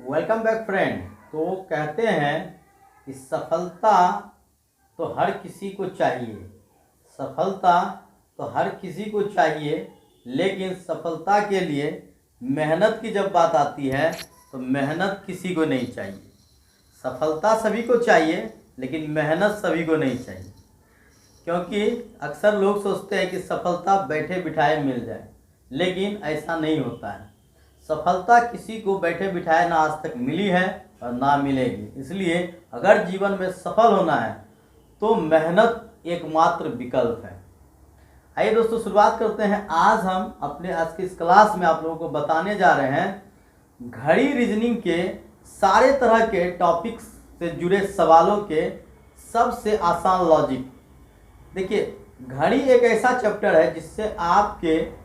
Welcome back friend. तो कहते हैं कि सफलता तो हर किसी को चाहिए। सफलता तो हर किसी को चाहिए, लेकिन सफलता के लिए मेहनत की जब बात आती है तो मेहनत किसी को नहीं चाहिए। सफलता सभी को चाहिए, लेकिन मेहनत सभी को नहीं चाहिए। क्योंकि अक्सर लोग सोचते हैं कि सफलता बैठे बिठाए मिल जाए, लेकिन ऐसा नहीं होता है। सफलता किसी को बैठे बिठाए ना आज तक मिली है और ना मिलेगी। इसलिए अगर जीवन में सफल होना है तो मेहनत एकमात्र विकल्प है। आइए दोस्तों, शुरुआत करते हैं। आज हम अपने आज की इस क्लास में आप लोगों को बताने जा रहे हैं घड़ी रीजनिंग के सारे तरह के टॉपिक्स से जुड़े सवालों के सबसे आसान लॉजिक। देखिए, घड़ी एक ऐसा चैप्टर है जिससे आपके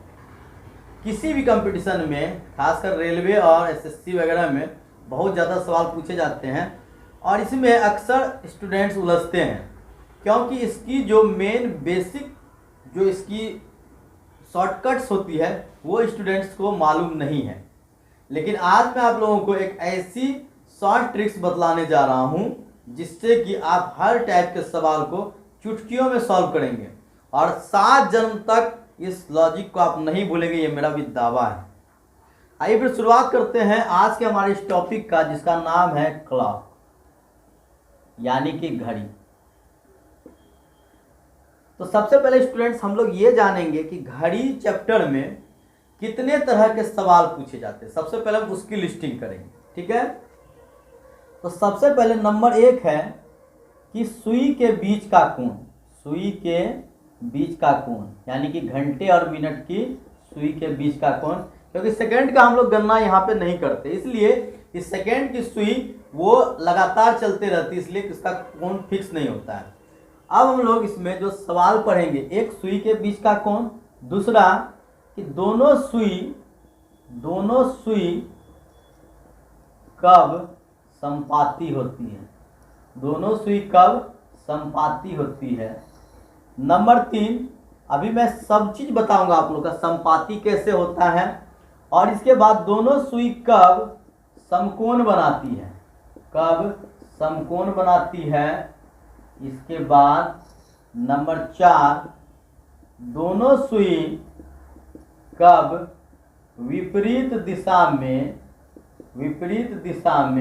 किसी भी कंपटीशन में, खासकर रेलवे और एसएससी वगैरह में बहुत ज़्यादा सवाल पूछे जाते हैं और इसमें अक्सर स्टूडेंट्स उलझते हैं, क्योंकि इसकी जो मेन बेसिक जो इसकी शॉर्टकट्स होती है वो स्टूडेंट्स को मालूम नहीं है। लेकिन आज मैं आप लोगों को एक ऐसी शॉर्ट ट्रिक्स बतलाने जा रहा हूँ जिससे कि आप हर टाइप के सवाल को चुटकियों में सॉल्व करेंगे और 7 जन्म तक इस लॉजिक को आप नहीं भूलेंगे, ये मेरा भी दावा है। आइए फिर शुरुआत करते हैं आज के हमारे इस टॉपिक का, जिसका नाम है क्लॉक, यानी कि घड़ी। तो सबसे पहले स्टूडेंट्स हम लोग ये जानेंगे कि घड़ी चैप्टर में कितने तरह के सवाल पूछे जाते हैं। सबसे पहले हम उसकी लिस्टिंग करेंगे, ठीक है। तो सबसे पहले नंबर 1 है कि सुई के बीच का कोण। सुई के बीच का कोण यानी कि घंटे और मिनट की सुई के बीच का कोण, क्योंकि सेकंड का हम लोग गणना यहाँ पे नहीं करते, इसलिए इस सेकंड की सुई वो लगातार चलते रहती है, इसलिए इसका कोण फिक्स नहीं होता है। अब हम लोग इसमें जो सवाल पढ़ेंगे, एक सुई के बीच का कोण, दूसरा कि दोनों सुई कब संपाती होती है। दोनों सुई कब संपाती होती है। नंबर 3, अभी मैं सब चीज बताऊंगा आप लोग का, संपाती कैसे होता है। और इसके बाद दोनों सुई कब समकोण बनाती है। कब समकोण बनाती है। इसके बाद नंबर 4, दोनों सुई कब विपरीत दिशा में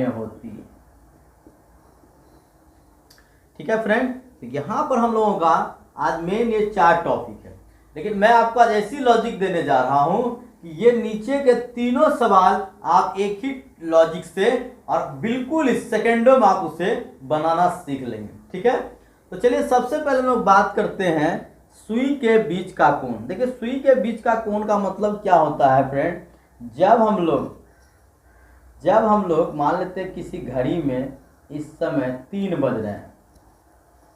होती है। ठीक है फ्रेंड, तो यहाँ पर हम लोगों का आज मेन ये 4 टॉपिक है, लेकिन मैं आपको आज ऐसी लॉजिक देने जा रहा हूं कि ये नीचे के तीनों सवाल आप एक ही लॉजिक से और बिल्कुल इस सेकेंडों में आप उसे बनाना सीख लेंगे, ठीक है। तो चलिए सबसे पहले लोग बात करते हैं सुई के बीच का कोण। देखिए, सुई के बीच का कोण का मतलब क्या होता है फ्रेंड। जब हम लोग मान लेते हैं किसी घड़ी में इस समय 3 बज रहे हैं,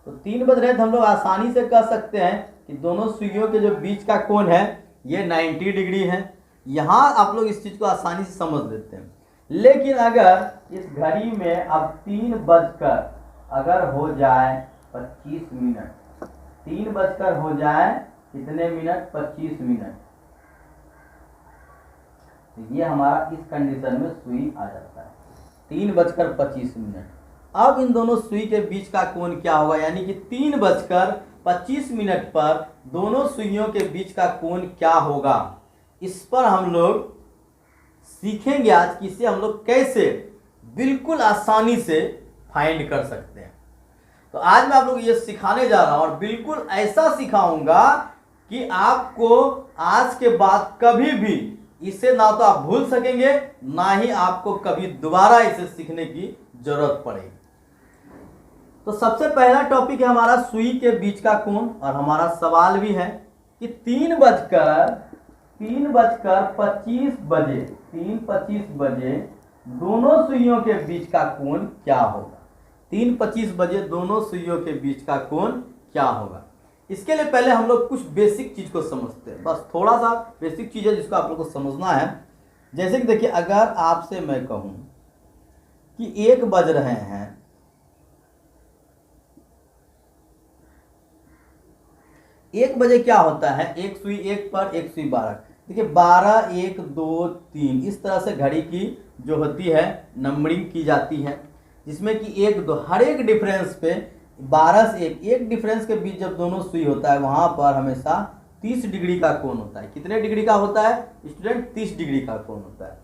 तो 3 बज रहे हैं तो हम लोग आसानी से कह सकते हैं कि दोनों सुइयों के जो बीच का कोण है ये 90 डिग्री है। यहाँ आप लोग इस चीज को आसानी से समझ लेते हैं। लेकिन अगर इस घड़ी में अब 3 बजकर अगर हो जाए 25 मिनट, 3 बजकर हो जाए कितने मिनट, 25 मिनट, तो ये हमारा इस कंडीशन में सुई आ जाता है 3 बजकर 25 मिनट। अब इन दोनों सुई के बीच का कोण क्या होगा, यानी कि 3 बजकर 25 मिनट पर दोनों सुइयों के बीच का कोण क्या होगा, इस पर हम लोग सीखेंगे आज कि इसे हम लोग कैसे बिल्कुल आसानी से फाइंड कर सकते हैं। तो आज मैं आप लोग ये सिखाने जा रहा हूं और बिल्कुल ऐसा सिखाऊंगा कि आपको आज के बाद कभी भी इसे ना तो आप भूल सकेंगे, ना ही आपको कभी दोबारा इसे सीखने की जरूरत पड़ेगी। तो सबसे पहला टॉपिक है हमारा सुई के बीच का कोण, और हमारा सवाल भी है कि 3 बजकर 3:25 बजे दोनों सुइयों के बीच का कोण क्या होगा। 3:25 बजे दोनों सुइयों के बीच का कोण क्या होगा। इसके लिए पहले हम लोग कुछ बेसिक चीज को समझते हैं, बस थोड़ा सा बेसिक चीज है जिसको आप लोग को समझना है। जैसे कि देखिए, अगर आपसे मैं कहूं कि 1 बज रहे हैं, 1 बजे क्या होता है, एक सुई 1 पर, एक सुई 12, देखिए 12, 1, 2, 3 इस तरह से घड़ी की जो होती है नंबरिंग की जाती है, जिसमें कि 1, 2 हर एक डिफरेंस पे 12 से एक डिफरेंस के बीच जब दोनों सुई होता है वहाँ पर हमेशा 30 डिग्री का कोण होता है। कितने डिग्री का होता है स्टूडेंट? 30 डिग्री का कोण होता है।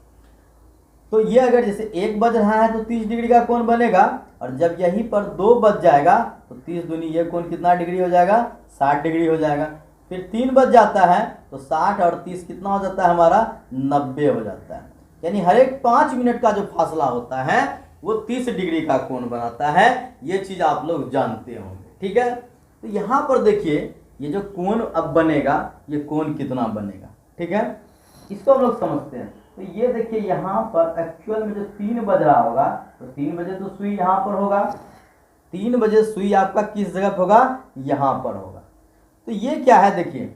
तो ये अगर जैसे 1 बज रहा है तो 30 डिग्री का कोण बनेगा, और जब यहीं पर 2 बज जाएगा तो 30 दूनी ये कोण कितना डिग्री हो जाएगा? 60 डिग्री हो जाएगा। फिर 3 बज जाता है तो 60 और 30 कितना हो जाता है हमारा? 90 हो जाता है। यानी हर एक 5 मिनट का जो फासला होता है वो 30 डिग्री का कोण बनाता है। ये चीज़ आप लोग जानते होंगे, ठीक है। तो यहाँ पर देखिए ये जो कोण अब बनेगा, ये कोण कितना बनेगा, ठीक है, इसको हम लोग समझते हैं। तो ये देखिए यहाँ पर एक्चुअल में जो 3 बज रहा होगा तो 3 बजे तो सुई यहाँ पर होगा, 3 बजे सुई आपका किस जगह पर होगा? यहाँ पर होगा। तो ये क्या है देखिए,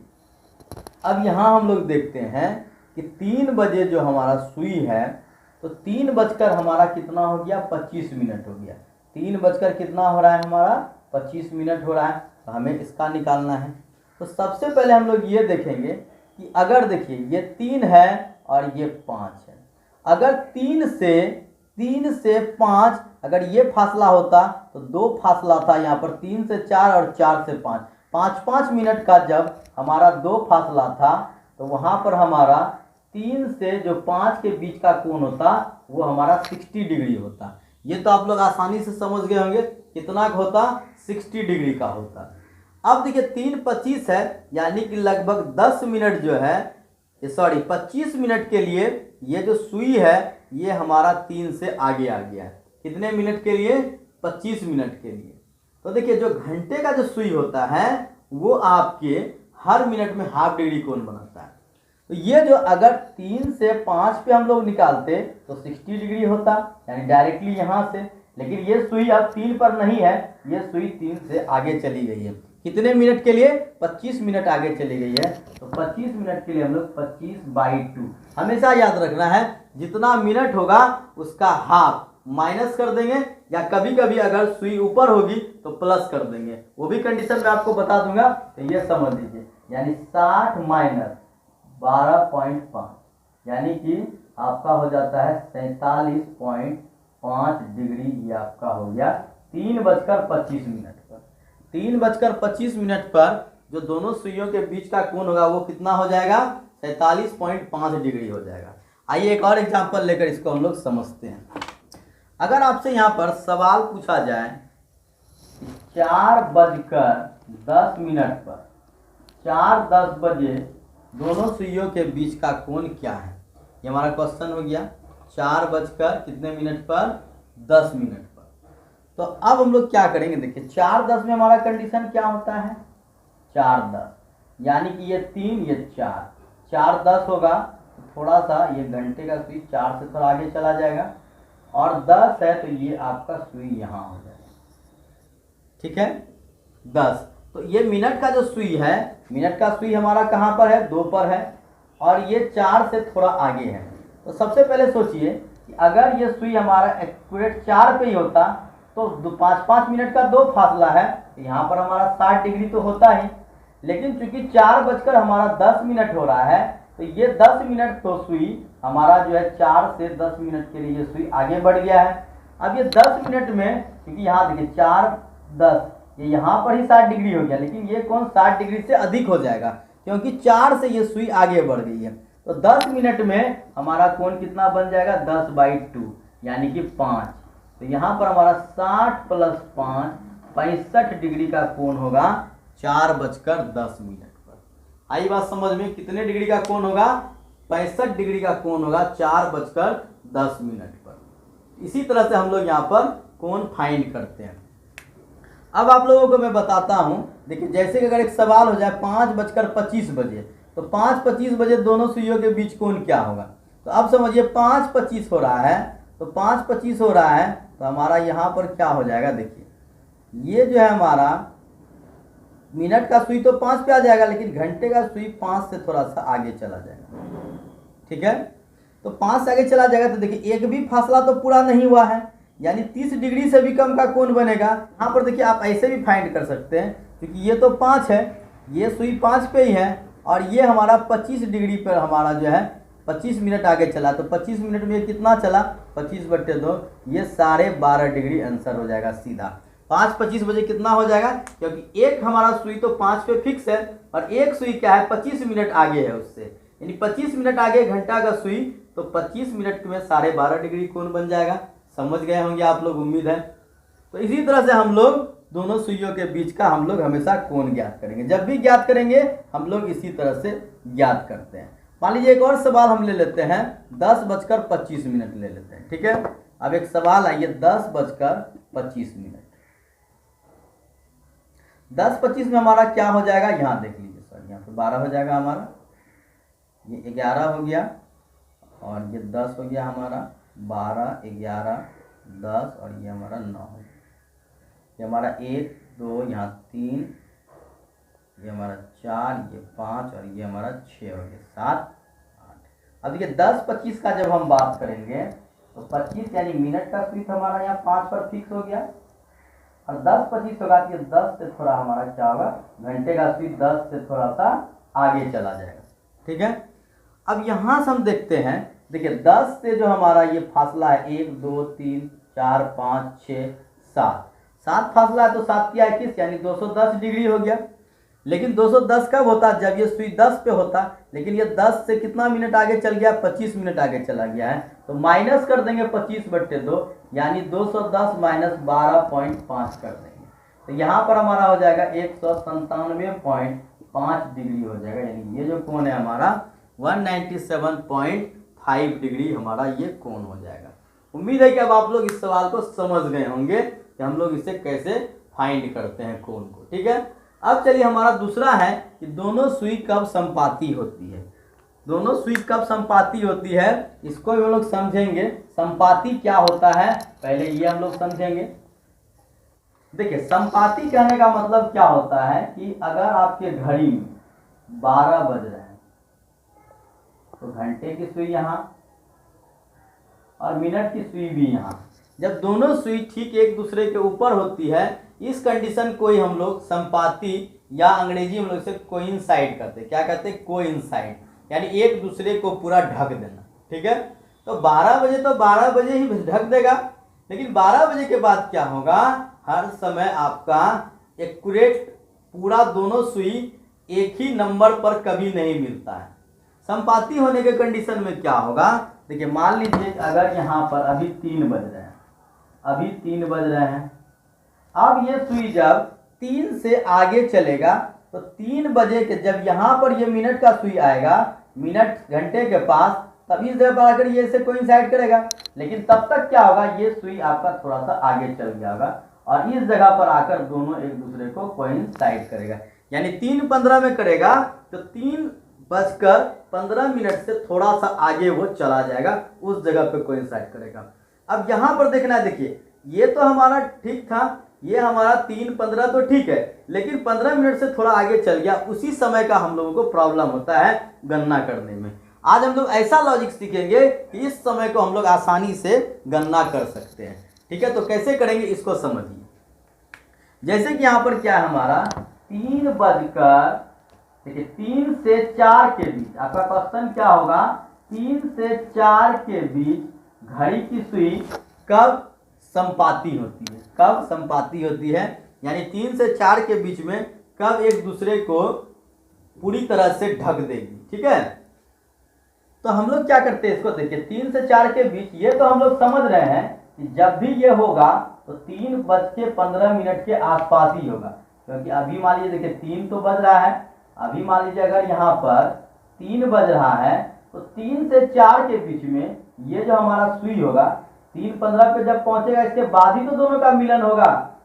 अब यहाँ हम लोग देखते हैं कि 3 बजे जो हमारा सुई है तो 3 बजकर हमारा कितना हो गया? 25 मिनट हो गया। 3 बजकर कितना हो रहा है हमारा? 25 मिनट हो रहा है। तो हमें इसका निकालना है। तो सबसे पहले हम लोग ये देखेंगे कि अगर देखिए ये 3 है और ये 5 है, अगर 3 से 5 अगर ये फासला होता तो 2 फासला था यहाँ पर, 3 से 4 और 4 से 5, 5-5 मिनट का जब हमारा 2 फासला था तो वहाँ पर हमारा 3 से जो 5 के बीच का कोण होता वो हमारा 60 डिग्री होता। ये तो आप लोग आसानी से समझ गए होंगे कितना होता? 60 डिग्री का होता। अब देखिए 3:25 है, यानी कि लगभग 10 मिनट जो है, 25 मिनट के लिए ये जो सुई है ये हमारा 3 से आगे आ गया है। कितने मिनट के लिए? 25 मिनट के लिए। तो देखिए जो घंटे का जो सुई होता है वो आपके हर मिनट में हाफ डिग्री कोण बनाता है। तो ये जो अगर 3 से 5 पे हम लोग निकालते तो 60 डिग्री होता, यानी डायरेक्टली यहाँ से। लेकिन ये सुई अब 3 पर नहीं है, ये सुई 3 से आगे चली गई है। कितने मिनट के लिए? 25 मिनट आगे चली गई है। तो 25 मिनट के लिए हम लोग 25/2 हमेशा याद रखना है, जितना मिनट होगा उसका हाफ माइनस कर देंगे, या कभी कभी अगर सुई ऊपर होगी तो प्लस कर देंगे, वो भी कंडीशन मैं आपको बता दूंगा। तो ये समझ लीजिए, यानी 60 माइनस 12.5 यानी कि आपका हो जाता है 47.5 डिग्री। ये आपका हो गया 3:25 पर। 3:25 पर जो दोनों सुइयों के बीच का कोण होगा वो कितना हो जाएगा? 47.5 डिग्री हो जाएगा। आइए एक और एग्जांपल लेकर इसको हम लोग समझते हैं। अगर आपसे यहाँ पर सवाल पूछा जाए 4:10 पर 4:10 बजे दोनों सुइयों के बीच का कोण क्या है? ये हमारा क्वेश्चन हो गया। 4 कितने मिनट पर? 10 मिनट पर। तो अब हम लोग क्या करेंगे, देखिए 4:10 में हमारा कंडीशन क्या होता है? 4:10 यानी कि ये 3 ये 4, 4:10 होगा तो थोड़ा सा ये घंटे का सुई 4 से थोड़ा आगे चला जाएगा, और 10 है तो ये आपका सुई यहाँ हो जाएगा, ठीक है 10। तो ये मिनट का जो सुई है, मिनट का सुई हमारा कहाँ पर है? 2 पर है, और ये 4 से थोड़ा आगे है। तो सबसे पहले सोचिए कि अगर ये सुई हमारा एक्यूरेट 4 पे ही होता तो 5-5 मिनट का 2 फासला है, तो यहाँ पर हमारा 60 डिग्री तो होता ही। लेकिन चूंकि 4 हमारा 10 मिनट हो रहा है तो ये 10 मिनट तो सुई हमारा जो है 4 से 10 मिनट के लिए ये सुई आगे बढ़ गया है। अब ये 10 मिनट में, क्योंकि यहाँ देखिए 4:10 ये यहाँ पर ही 60 डिग्री हो गया, लेकिन ये कौन 60 डिग्री से अधिक हो जाएगा क्योंकि 4 से ये सुई आगे बढ़ गई है। तो 10 मिनट में हमारा कोण कितना बन जाएगा? 10/2 यानी कि 5। तो यहाँ पर हमारा 60 + 5 65 डिग्री का कोण होगा 4:10 पर। आई बात समझ में? कितने डिग्री का कोण होगा? 65 डिग्री का कोण होगा 4:10 पर। इसी तरह से हम लोग यहाँ पर कोण फाइंड करते हैं। अब आप लोगों को मैं बताता हूँ, देखिए जैसे कि अगर एक सवाल हो जाए 5:25 बजे, तो 5:25 बजे दोनों सुइयों के बीच कोण क्या होगा? तो अब समझिए 5:25 हो रहा है, तो 5:25 हो रहा है तो हमारा यहाँ पर क्या हो जाएगा? देखिए ये जो है हमारा मिनट का सुई तो 5 पे आ जाएगा, लेकिन घंटे का सुई 5 से थोड़ा सा आगे चला जाएगा, ठीक है। तो 5 से आगे चला जाएगा तो देखिए एक भी फासला तो पूरा नहीं हुआ है, यानी 30 डिग्री से भी कम का कोण बनेगा। यहाँ पर देखिए आप ऐसे भी फाइंड कर सकते हैं, क्योंकि ये तो 5 है, ये सुई 5 पे ही है और ये हमारा 25 डिग्री पर हमारा जो है 25 मिनट आगे चला, तो 25 मिनट में कितना चला 25/2, ये 12.5 डिग्री आंसर हो जाएगा सीधा। 5:25 बजे कितना हो जाएगा, क्योंकि एक हमारा सुई तो 5 पे फिक्स है और एक सुई क्या है 25 मिनट आगे है उससे, यानी 25 मिनट आगे घंटा का सुई, तो 25 मिनट में 12.5 डिग्री कोण बन जाएगा। समझ गए होंगे आप लोग, उम्मीद है। तो इसी तरह से हम लोग दोनों सुइयों के बीच का हम लोग हमेशा कोण ज्ञात करेंगे। जब भी ज्ञात करेंगे हम लोग इसी तरह से ज्ञात करते हैं। मान लीजिए एक और सवाल हम ले लेते हैं, 10:25 ले लेते हैं, ठीक है। अब एक सवाल आइए 10:25। 10:25 में हमारा क्या हो जाएगा, यहाँ देख लीजिए सर, यहाँ पे 12 हो जाएगा हमारा, ये 11 हो गया और ये 10 हो गया हमारा, 12, 11, 10 और ये हमारा 9 हो गया। ये हमारा 1, 2, यहाँ 3, ये हमारा 4, ये 5 और ये हमारा 6 हो गया, 7, 8। अब देखिए 10:25 का जब हम बात करेंगे तो 25 यानी मिनट का स्विच हमारा यहाँ 5 पर फिक्स हो गया, और 10:25 होगा तो 10 से थोड़ा हमारा क्या होगा, घंटे का स्विच 10 से थोड़ा सा आगे चला जाएगा, ठीक है। अब यहाँ से हम देखते हैं, देखिए 10 से जो हमारा ये फासला है 1, 2, 3, 4, 5, 6, 7 फासला है, तो 7 या 21 यानी 210 डिग्री हो गया। लेकिन 210 कब होता, जब ये सुई 10 पे होता, लेकिन ये 10 से कितना मिनट आगे चल गया, 25 मिनट आगे चला गया है, तो माइनस कर देंगे 25/2, यानी 210 माइनस 12.5 कर देंगे, तो यहाँ पर हमारा हो जाएगा 197.5 डिग्री हो जाएगा, यानी ये जो कोण है हमारा 197.5 डिग्री हमारा ये कोण हो जाएगा। उम्मीद है कि अब आप लोग इस सवाल को समझ गए होंगे कि हम लोग इसे कैसे फाइंड करते हैं कोण को, ठीक है। अब चलिए हमारा दूसरा है कि दोनों सुई कब संपाती होती है। दोनों सुई कब संपाती होती है, इसको भी हम लोग समझेंगे। संपाती क्या होता है पहले ये हम लोग समझेंगे। देखिए संपाती कहने का मतलब क्या होता है कि अगर आपके घड़ी में 12 बज रहे हैं तो घंटे की सुई यहाँ और मिनट की सुई भी यहाँ, जब दोनों सुई ठीक एक दूसरे के ऊपर होती है, इस कंडीशन को ही हम लोग संपाती या अंग्रेजी में लोग इसे कोइंसाइड करते हैं। क्या कहते हैं, कोइंसाइड, यानी एक दूसरे को पूरा ढक देना, ठीक है। तो 12 बजे तो 12 बजे ही ढक देगा, लेकिन 12 बजे के बाद क्या होगा, हर समय आपका एक्यूरेट पूरा दोनों सुई एक ही नंबर पर कभी नहीं मिलता है। संपाती होने के कंडीशन में क्या होगा, देखिए मान लीजिए अगर यहाँ पर अभी 3 बज रहे हैं, अभी 3 बज रहे हैं, अब ये सुई जब 3 से आगे चलेगा तो 3 बजे के जब यहाँ पर ये मिनट का सुई आएगा, मिनट घंटे के पास, तभी इस जगह पर आकर ये इसे कोइंसाइड करेगा। लेकिन तब तक क्या होगा, ये सुई आपका थोड़ा सा आगे चल गया होगा और इस जगह पर आकर दोनों एक दूसरे को कोइंसाइड करेगा, यानी 3:15 में करेगा तो 3:15 से थोड़ा सा आगे वो चला जाएगा, उस जगह पे कोइंसाइड करेगा। अब यहाँ पर देखना है, देखिए ये तो हमारा ठीक था, ये हमारा 3:15 तो ठीक है, लेकिन 15 मिनट से थोड़ा आगे चल गया, उसी समय का हम लोगों को प्रॉब्लम होता है गणना करने में। आज हम लोग ऐसा लॉजिक सीखेंगे कि इस समय को हम लोग आसानी से गणना कर सकते हैं, ठीक है। तो कैसे करेंगे इसको समझिए। जैसे कि यहाँ पर क्या है हमारा 3 बजकर, देखिए 3 से 4 के बीच, आपका क्वेश्चन क्या होगा, 3 से 4 के बीच घड़ी की सुई कब संपाती होती है, कब संपाती होती है, यानी 3 से 4 के बीच में कब एक दूसरे को पूरी तरह से ढक देगी, ठीक है। तो हम लोग क्या करते हैं इसको, देखिए 3 से 4 के बीच, ये तो हम लोग समझ रहे हैं कि जब भी ये होगा तो 3:15 के आसपास ही होगा, क्योंकि अभी मान लीजिए देखिए 3 तो बज रहा है, अभी मान लीजिए अगर यहाँ पर 3 बज रहा है तो 3 से 4 के बीच में ये जो हमारा सुई होगा 3:15 पे जब पहुंचेगा, इसके बाद ही तो दोनों का मिलन होगा,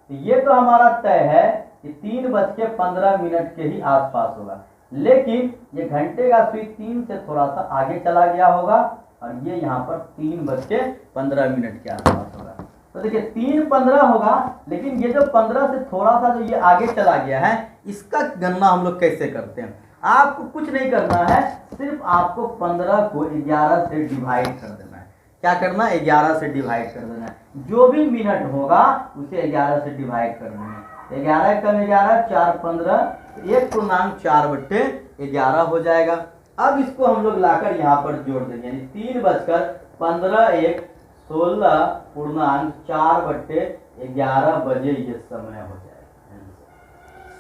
तो ये तो हमारा तय है कि 3:15 के ही आसपास होगा। लेकिन ये घंटे का सुई 3 से थोड़ा सा आगे चला गया होगा और ये यहाँ पर 3:15 के आसपास होगा। तो देखिए 3:15 होगा, लेकिन ये जो 15 से थोड़ा सा जो ये आगे चला गया है, इसका गणना हम लोग कैसे करते हैं। आपको कुछ नहीं करना है, सिर्फ आपको 15 को 11 से डिवाइड कर देना है। क्या करना है, 11 से डिवाइड कर देना है। जो भी मिनट होगा उसे 11 से डिवाइड कर देना है। 11 कम 11 4 15, 1.4/12 11 हो जाएगा। अब इसको हम लोग लाकर यहाँ पर जोड़ देंगे, यानी 3:15 1 16:4/11 बजे ये समय हो जाएगा।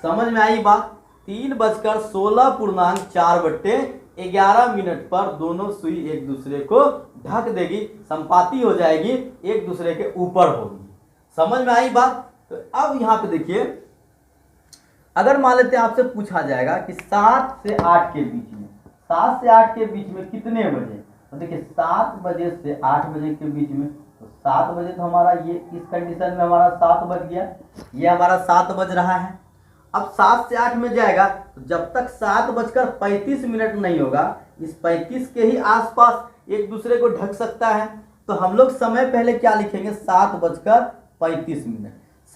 समझ में आई बात? 3:16.4/11 पर दोनों सुई एक दूसरे को ढक देगी, संपाती हो जाएगी, एक दूसरे के ऊपर होगी। समझ में आई बात? तो अब यहाँ पे देखिए, अगर मान लेते हैं आपसे पूछा जाएगा कि 7 से 8 के बीच में, 7 से 8 के बीच में कितने बजे, तो देखिए 7 बजे से 8 बजे के बीच में, तो 7 बजे तो हमारा ये इस कंडीशन में हमारा 7 बज गया, ये हमारा 7 बज रहा है। अब 7 से 8 में जाएगा तो जब तक 7:35 नहीं होगा, इस 35 के ही आसपास एक दूसरे को ढक सकता है। तो हम लोग समय पहले क्या लिखेंगे, 7:35।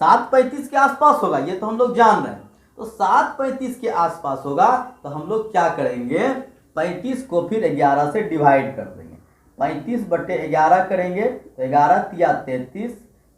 7:35 के आसपास होगा, ये तो हम लोग जान रहे हैं। तो 7:35 के आसपास होगा तो हम लोग क्या करेंगे, 35 को फिर 11 से डिवाइड कर देंगे। 35/11 करेंगे तो 11 तिया 33,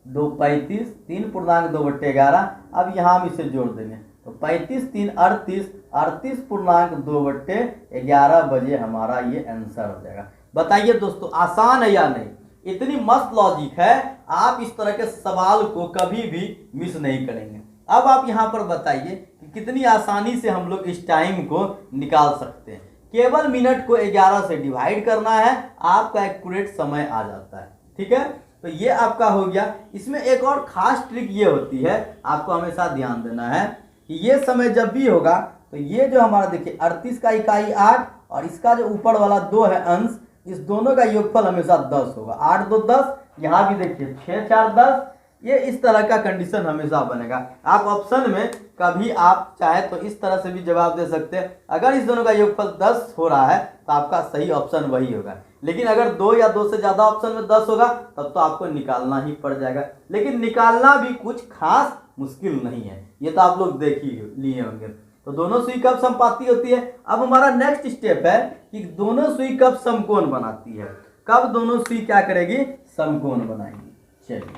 2 35, 3.2/11। अब यहाँ हम इसे जोड़ देंगे तो 35 3 38, 38.2/11 बजे हमारा ये आंसर हो जाएगा। बताइए दोस्तों, आसान है या नहीं? इतनी मस्त लॉजिक है, आप इस तरह के सवाल को कभी भी मिस नहीं करेंगे। अब आप यहाँ पर बताइए कि कितनी आसानी से हम लोग इस टाइम को निकाल सकते हैं। केवल मिनट को 11 से डिवाइड करना है, आपका एक्यूरेट समय आ जाता है। ठीक है, तो ये आपका हो गया। इसमें एक और खास ट्रिक ये होती है, आपको हमेशा ध्यान देना है कि ये समय जब भी होगा तो ये जो हमारा देखिए 38 का इकाई 8 और इसका जो ऊपर वाला 2 है अंश, इस दोनों का योगफल हमेशा 10 होगा। 8 2 10, यहाँ भी देखिए 6 4 10, ये इस तरह का कंडीशन हमेशा बनेगा। आप ऑप्शन में कभी आप चाहे तो इस तरह से भी जवाब दे सकते हैं। अगर इस दोनों का योगफल 10 हो रहा है तो आपका सही ऑप्शन वही होगा। लेकिन अगर 2 या 2 से ज़्यादा ऑप्शन में 10 होगा तब तो आपको निकालना ही पड़ जाएगा। लेकिन निकालना भी कुछ खास मुश्किल नहीं है, ये तो आप लोग देख ही लिए होंगे। तो दोनों सुई कब समपाती होती है? अब हमारा नेक्स्ट स्टेप है कि दोनों सुई कब समकोण बनाती है। कब दोनों सुई क्या करेगी, समकोण बनाएगी। चलिए,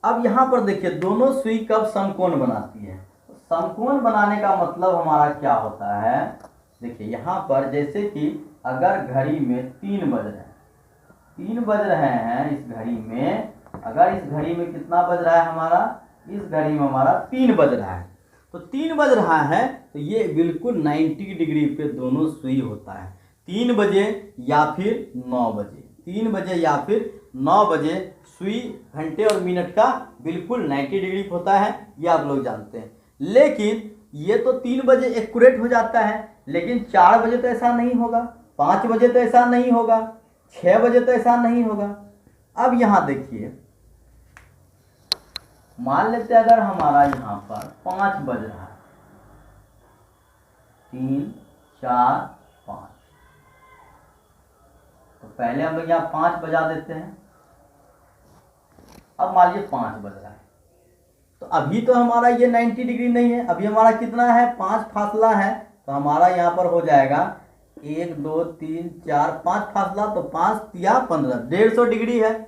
अब यहां पर देखिए दोनों सुई कब समकोण बनाती है। तो समकोण बनाने का मतलब हमारा क्या होता है, देखिए यहां पर जैसे कि अगर घड़ी में 3 बज रहे हैं, 3 बज रहे हैं इस घड़ी में, अगर इस घड़ी में कितना बज रहा है हमारा, इस घड़ी में हमारा 3 बज रहा है। तो 3 बज रहा है तो ये बिल्कुल 90 डिग्री पे दोनों सुई होता है। 3 बजे या फिर 9 बजे, 3 बजे या फिर 9 बजे सुई घंटे और मिनट का बिल्कुल 90 डिग्री होता है, ये आप लोग जानते हैं। लेकिन ये तो 3 बजे एक्यूरेट हो जाता है, लेकिन 4 बजे तो ऐसा नहीं होगा, 5 बजे तो ऐसा नहीं होगा, 6 बजे तो ऐसा नहीं होगा। अब यहाँ देखिए, मान लेते हैं अगर हमारा यहाँ पर 5 बज रहा है, 3 4 5, तो पहले हम लोग यहाँ 5 बजा देते हैं। अब मान लीजिए 5 बज रहा है, तो अभी तो हमारा ये 90 डिग्री नहीं है, अभी हमारा कितना है, 5 फासला है। तो हमारा यहाँ पर हो जाएगा 1 2 3 4 5 फासला, तो 5 तिया 15, 150 डिग्री है।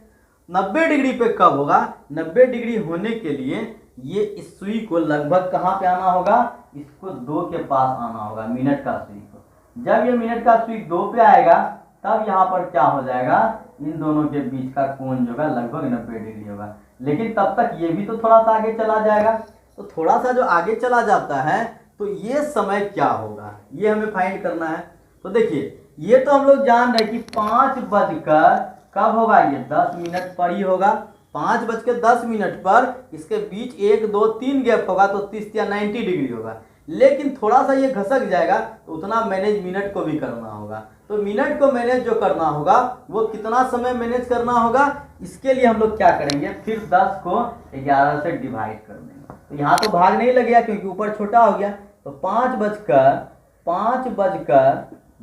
90 डिग्री पे कब होगा, 90 डिग्री होने के लिए ये इस सुई को लगभग कहाँ पे आना होगा, इसको 2 के पास आना होगा, मिनट का सुई को। जब ये मिनट का सुई 2 पे आएगा तब यहाँ पर क्या हो जाएगा, इन दोनों के बीच का कोण जो है लगभग 90 डिग्री होगा। लेकिन तब तक ये भी तो थोड़ा सा आगे चला जाएगा, तो थोड़ा सा जो आगे चला जाता है तो ये समय क्या होगा, ये हमें फाइंड करना है। तो देखिए ये तो हम लोग जान रहे हैं कि 5 बजकर कब होगा, ये 10 मिनट पर ही होगा। 5:10 पर इसके बीच 1 2 3 गैप होगा, तो 30 या 90 डिग्री होगा। लेकिन थोड़ा सा ये घसक जाएगा तो उतना मैनेज मिनट को भी करना होगा। तो मिनट को मैनेज जो करना होगा वो कितना समय मैनेज करना होगा, इसके लिए हम लोग क्या करेंगे, फिर 10 को 11 से डिवाइड कर देंगे। तो यहाँ तो भाग नहीं लगेगा क्योंकि ऊपर छोटा हो गया। तो 5 बजकर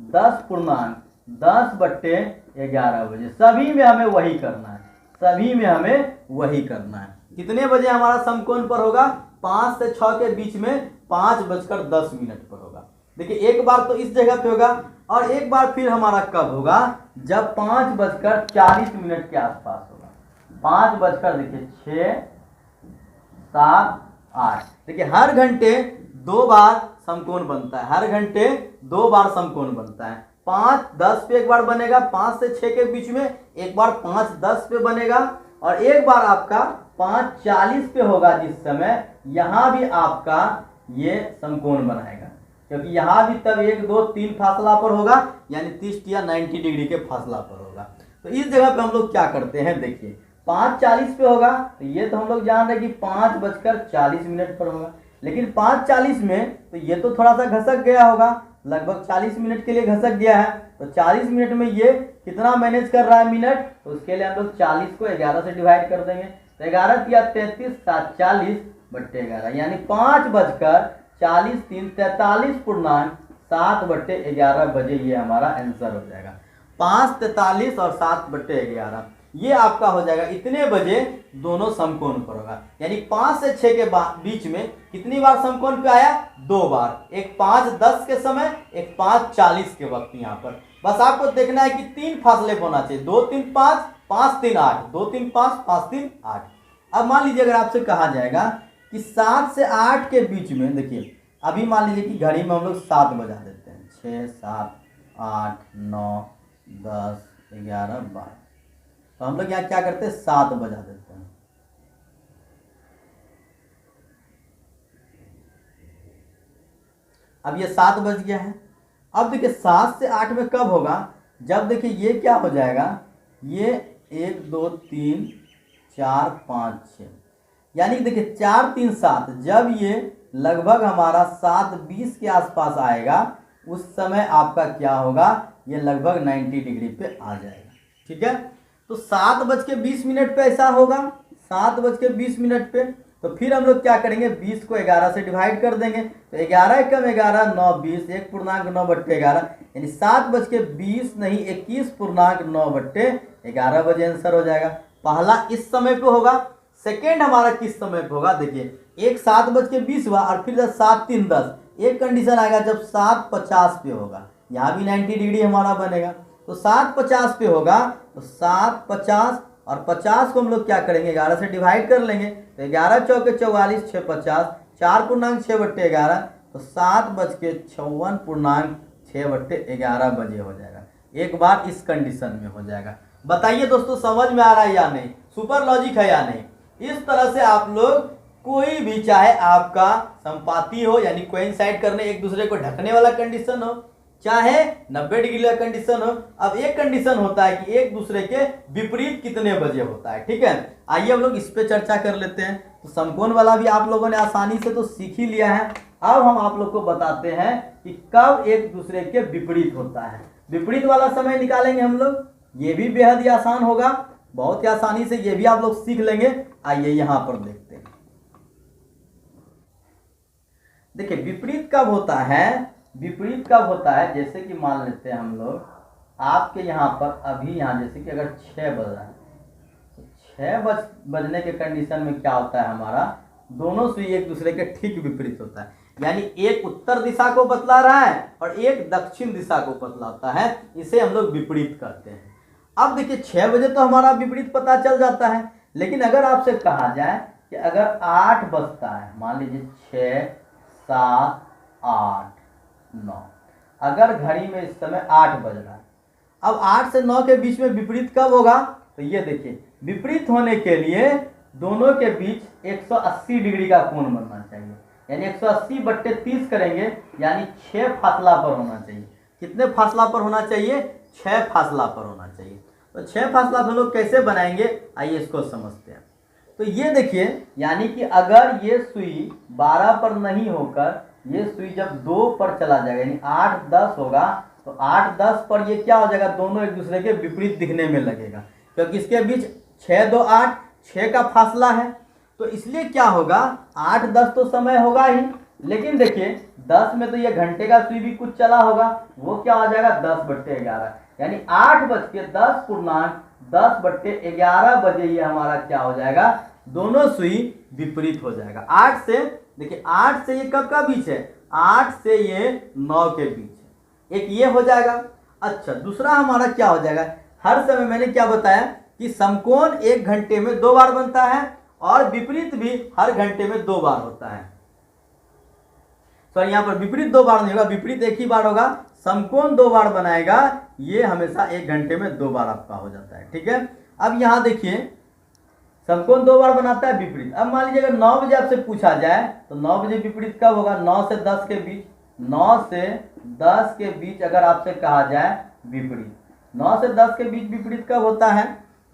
10:11 बजे, सभी में हमें वही करना है, सभी में हमें वही करना है। कितने बजे हमारा समकोण पर होगा, 5 से 6 के बीच में 5:10 पर होगा। देखिए एक बार तो इस जगह पे होगा और एक बार फिर हमारा कब होगा, जब 5:40 के आसपास होगा। 5 देखिए 6, 7, 8। देखिए हर घंटे 2 बार समकोण बनता है, हर घंटे 2 बार समकोण बनता है। 5:10 पे एक बार बनेगा, 5 से 6 के बीच में एक बार 5:10 पे बनेगा और एक बार आपका 5:40 पे होगा, जिस समय यहां भी आपका ये समकोण बनाएगा, क्योंकि यहां भी तब 1, 2, 3 फासला पर होगा, यानी 30 या 90 डिग्री के फासला पर होगा। तो इस जगह पे हम लोग क्या करते हैं, देखिए 5:40 पे होगा तो ये तो हम लोग जान रहे हैं कि 5:40 पर होगा, लेकिन 5:40 में तो ये तो थोड़ा सा घसक गया होगा, लगभग 40 मिनट के लिए घसक गया है। तो 40 मिनट में ये कितना मैनेज कर रहा है मिनट, तो उसके लिए हम लोग 40 को 11 से डिवाइड कर देंगे। तो 11 या 33, 7, 40/11, यानी 5:40, 3, 43.7/11 बजे ये हमारा आंसर हो जाएगा। 5:43 और 7/11 ये आपका हो जाएगा। इतने बजे दोनों समकोण पर होगा, यानी 5 से 6 के बीच में कितनी बार समकोण पे आया, 2 बार, एक 5:10 के समय, एक 5:40 के वक्त। यहाँ पर बस आपको देखना है कि 3 फासले पर होना चाहिए, 2, 3, 5, 5, 3, 8, 2, 3, 5, 5, 3, 8। अब मान लीजिए अगर आपसे कहा जाएगा कि 7 से 8 के बीच में, देखिए अभी मान लीजिए कि घड़ी में हम लोग 7 बजा देते हैं, 6, 7, 8, 9, 10, 11, 12। तो हम लोग यहाँ क्या करते हैं, 7 बजा देते हैं। अब ये 7 बज गया है। अब देखिए 7 से 8 में कब होगा, जब देखिए ये क्या हो जाएगा, ये 1, 2, 3, 4, 5, 6, यानी देखिए 4, 3, 7, जब ये लगभग हमारा 7:20 के आसपास आएगा, उस समय आपका क्या होगा, ये लगभग 90 डिग्री पे आ जाएगा। ठीक है, तो 7:20 पे ऐसा होगा, 7:20 पे। तो फिर हम लोग क्या करेंगे, 20 को 11 से डिवाइड कर देंगे। तो 11 कम 11, 9, 20, 1.9/11, यानी 7:20 नहीं 21.9/11 बजे आंसर हो जाएगा। पहला इस समय पे होगा, सेकेंड हमारा किस समय पे होगा, देखिए एक 7:20 हुआ और फिर 7, 3, 10, एक कंडीशन आएगा जब 7:50 पे होगा, यहाँ भी 90 डिग्री हमारा बनेगा। तो 7:50 पे होगा, तो 7:50 और 50 को हम लोग क्या करेंगे, 11 से डिवाइड कर लेंगे। तो 11 चौके 44, 6, 50, 4.6/11, तो 7:56.6/11 बजे हो जाएगा। एक बार इस कंडीशन में हो जाएगा। बताइए दोस्तों समझ में आ रहा है या नहीं, सुपर लॉजिक है या नहीं। इस तरह से आप लोग कोई भी, चाहे आपका संपाती हो यानी कोइंसाइड करने, एक दूसरे को ढकने वाला कंडीशन हो, चाहे 90 डिग्री का कंडीशन हो। अब एक कंडीशन होता है कि एक दूसरे के विपरीत कितने बजे होता है। ठीक है, आइए हम लोग इस पे चर्चा कर लेते हैं। तो समकोण वाला भी आप लोगों ने आसानी से तो सीख ही लिया है। अब हम आप लोग को बताते हैं कि कब एक दूसरे के विपरीत होता है। विपरीत वाला समय निकालेंगे हम लोग, ये भी बेहद ही आसान होगा, बहुत ही आसानी से ये भी आप लोग सीख लेंगे। आइए यहां पर देखते हैं। देखिए विपरीत कब होता है, विपरीत कब होता है, जैसे कि मान लेते हैं हम लोग आपके यहाँ पर अभी यहाँ जैसे कि अगर 6 बज रहा है, तो 6 बजने के कंडीशन में क्या होता है, हमारा दोनों सुई एक दूसरे के ठीक विपरीत होता है। यानी एक उत्तर दिशा को बतला रहा है और एक दक्षिण दिशा को बतलाता है, इसे हम लोग विपरीत कहते हैं। अब देखिए 6 बजे तो हमारा विपरीत पता चल जाता है, लेकिन अगर आपसे कहा जाए कि अगर 8 बजता है, मान लीजिए 6, 7, 8, 9, अगर घड़ी में इस समय 8 बज रहा है, अब 8 से 9 के बीच में विपरीत कब होगा, तो ये देखिए विपरीत होने के लिए दोनों के बीच 180 डिग्री का कोण बनना चाहिए, यानी 180/30 करेंगे, यानी 6 फासला पर होना चाहिए। कितने फासला पर होना चाहिए, 6 फासला पर होना चाहिए। तो 6 फासला हम लोग कैसे बनाएंगे, आइए इसको समझते हैं। तो ये देखिए, यानी कि अगर ये सुई 12 पर नहीं होकर ये सुई जब 2 पर चला जाएगा, यानी 8, 10 होगा, तो 8, 10 पर ये क्या हो जाएगा, दोनों एक दूसरे के विपरीत दिखने में लगेगा, क्योंकि इसके बीच 6, 2, 8, 6 का फासला है। तो इसलिए क्या होगा, 8, 10 तो समय होगा ही, लेकिन देखिए 10 में तो ये घंटे का सुई भी कुछ चला होगा, वो क्या हो जाएगा 10/11, यानी 8:10/11 बजे ये हमारा क्या हो जाएगा, दोनों सुई विपरीत हो जाएगा। 8 से देखिए 8 से ये कब का बीच है, 8 से ये 9 के बीच है, एक ये हो जाएगा। अच्छा, दूसरा हमारा क्या हो जाएगा, हर समय मैंने क्या बताया कि समकोण 1 घंटे में 2 बार बनता है और विपरीत भी हर घंटे में 2 बार होता है। सॉरी, यहाँ पर विपरीत 2 बार नहीं होगा, विपरीत एक ही बार होगा, समकोण 2 बार बनाएगा, ये हमेशा 1 घंटे में 2 बार आपका हो जाता है। ठीक है, अब यहाँ देखिए समकोण 2 बार बनाता है विपरीत। अब मान लीजिए अगर 9 बजे आपसे पूछा जाए तो 9 बजे विपरीत कब होगा, 9 से 10 के बीच। 9 से 10 के बीच अगर आपसे कहा जाए विपरीत, 9 से 10 के बीच विपरीत कब होता है,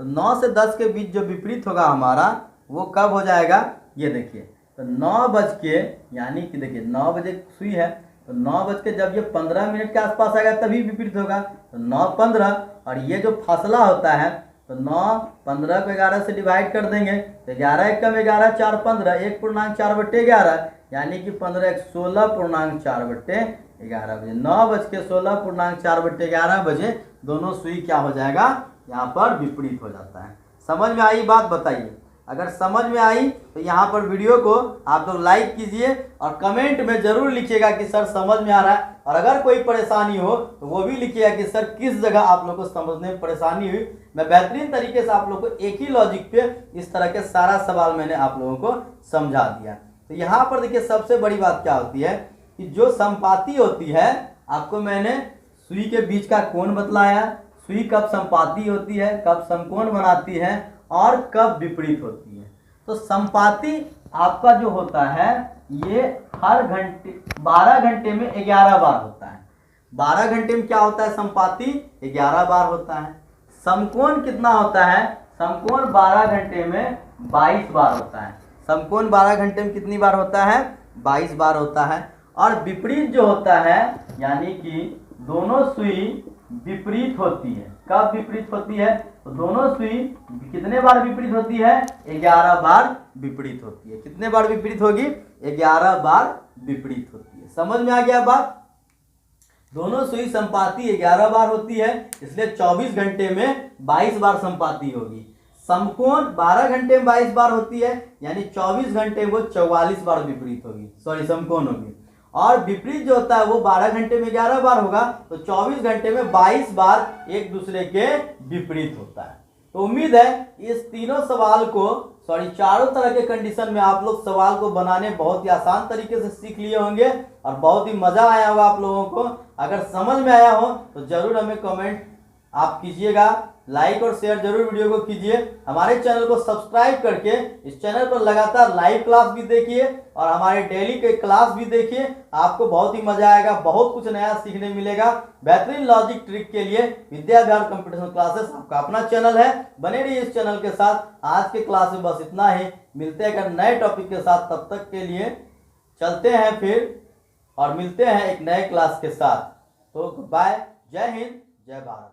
तो 9 से 10 के बीच जो विपरीत होगा हमारा वो कब हो जाएगा, ये देखिए, तो 9 बज के, यानी कि देखिए 9 बजे सुई है, तो 9 बज के जब ये 15 मिनट के आसपास आएगा तभी विपरीत होगा, तो 9:15, और ये जो फासला होता है तो 9:15 को 11 से डिवाइड कर देंगे तो 11 × 11 4 15, 1/4/11, यानी कि 15 × 16.4/11 बजे, 9 बज के 16.4/11 बजे दोनों सुई क्या हो जाएगा, यहाँ पर विपरीत हो जाता है। समझ में आई बात, बताइए। अगर समझ में आई तो यहाँ पर वीडियो को आप लोग लाइक कीजिए और कमेंट में जरूर लिखिएगा कि सर समझ में आ रहा है, और अगर कोई परेशानी हो तो वो भी लिखिएगा कि सर किस जगह आप लोग को समझने में परेशानी हुई। मैं बेहतरीन तरीके से आप लोग को एक ही लॉजिक पे इस तरह के सारा सवाल मैंने आप लोगों को समझा दिया। तो यहाँ पर देखिए सबसे बड़ी बात क्या होती है कि जो संपाती होती है, आपको मैंने सुई के बीच का कोण बतलाया, सुई कब संपाती होती है, कब समकोण बनाती है और कब विपरीत होती है। तो संपाती आपका जो होता है ये हर घंटे 12 घंटे में 11 बार होता है। 12 घंटे में क्या होता है, संपाती 11 बार होता है। समकोण कितना होता है, समकोण 12 घंटे में 22 बार होता है। समकोण 12 घंटे में कितनी बार होता है, 22 बार होता है। और विपरीत जो होता है, यानी कि दोनों सुई विपरीत होती है, कब विपरीत होती है, तो दोनों सुई कितने बार विपरीत होती है, 11 बार विपरीत होती है। कितने बार विपरीत होगी, 11 बार विपरीत होती है। समझ में आ गया बात। दोनों सुई संपाती 11 बार होती है, इसलिए 24 घंटे में 22 बार संपाती होगी। समकोण 12 घंटे में 22 बार होती है, यानी 24 घंटे वो 44 बार विपरीत होगी, सॉरी समकोण होगी। और विपरीत जो होता है वो 12 घंटे में 11 बार होगा, तो 24 घंटे में 22 बार एक दूसरे के विपरीत होता है। तो उम्मीद है इस तीनों सवाल को, सॉरी चारों तरह के कंडीशन में आप लोग सवाल को बनाने बहुत ही आसान तरीके से सीख लिए होंगे और बहुत ही मजा आया होगा आप लोगों को। अगर समझ में आया हो तो जरूर हमें कमेंट आप कीजिएगा, लाइक और शेयर जरूर वीडियो को कीजिए। हमारे चैनल को सब्सक्राइब करके इस चैनल पर लगातार लाइव क्लास भी देखिए और हमारे डेली के क्लास भी देखिए, आपको बहुत ही मजा आएगा, बहुत कुछ नया सीखने मिलेगा। बेहतरीन लॉजिक ट्रिक के लिए विद्या विहार कंप्यूटर क्लासेस आपका अपना चैनल है, बने रहिए इस चैनल के साथ। आज के क्लास में बस इतना ही, मिलते हैं नए टॉपिक के साथ, तब तक के लिए चलते हैं फिर और मिलते हैं एक नए क्लास के साथ। तो बाय, जय हिंद, जय भारत।